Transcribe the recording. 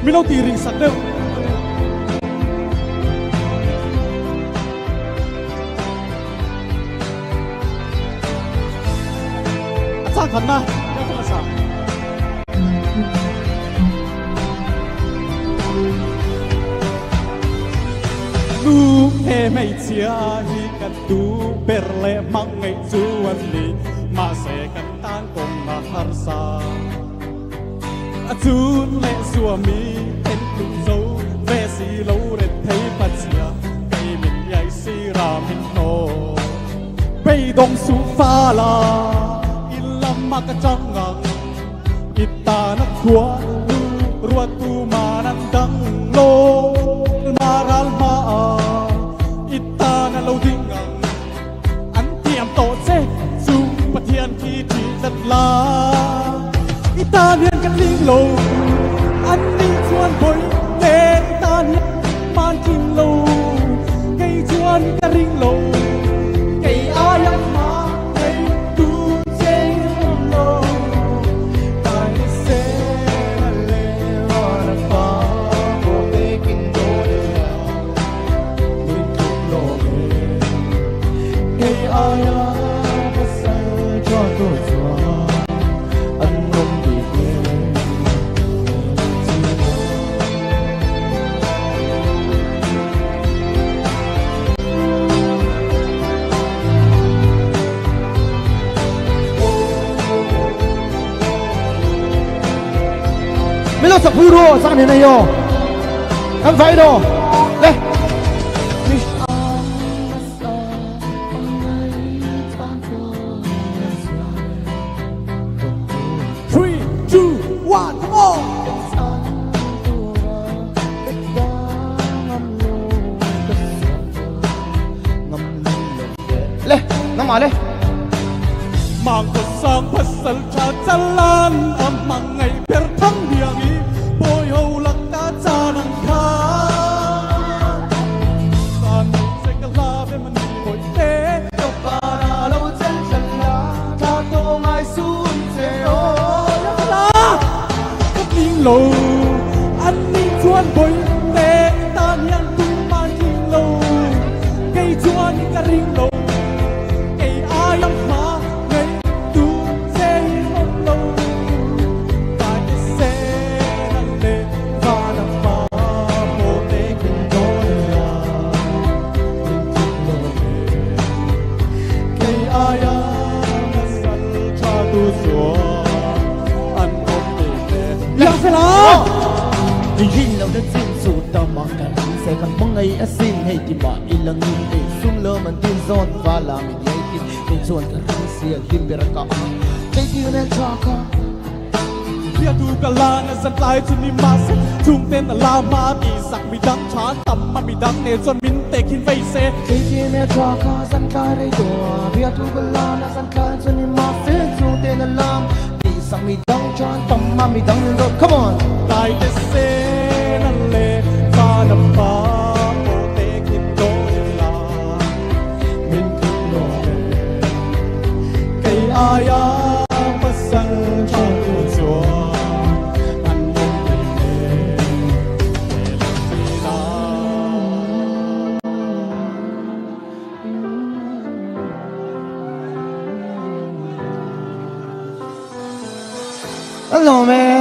mi lo ti ring sak deu sang khan na ya fa sa nu he mai chia hi kan tu perle mang ngai chuan ni ma se kan tan kong na har sa a chun le suami en tu zo ve si lo re thei pa chia kai min yai si ra min no bei dong su fa la in lam ma ka chang ngang ita na khua tu ruat tu ma nan dang lo maral ma ita na lo ding ngang an tiam to che su pathian ki thi lat la ita hian kan ling lo an ni chuan boi le ita hian man king lo kai chuan ka ring lo kai ayam ma kai tu che lo tai se le wa na pa ko te king lo ni tu lo kai ayam ka sa cho to Milo sa puro sang ni na yo. Kan phải đâu. Đây. 3, 2, 1, come on. Lê, nó mà lê. Mang ko sang pasal cha jalan amang ngai per thang biangi boy ho lak ta cha nang kha san se ka la be man ni boy te to para lo chen chen la ta to ngai sun se o la ka ning lo an ni chuan boy te ta hian tu ma king lo kai chuan ka ring lo kai ayam ma Di rin lâu đất xin su ta mang cả sẽ cần mong ngày a xin hay thì mà ilang ni sung lơ man tin zon và làm mình hay tin tin zon cả tin sia tin bera ka cái điều này cho con Dia tu kalana san lai chu ni ma se chung ten ta la ma ti sak mi dang chan tam ma mi dang ne chon min te khin vei se cái điều này cho con san kai đây đồ dia tu kalana san kai chu ni ma se chung ten ta lam ti sak mi dang chan tam ma mi dang ne come on tai te se na le fa na pa o te khin do la min khin lo kai aya pasan cha tu so Hello man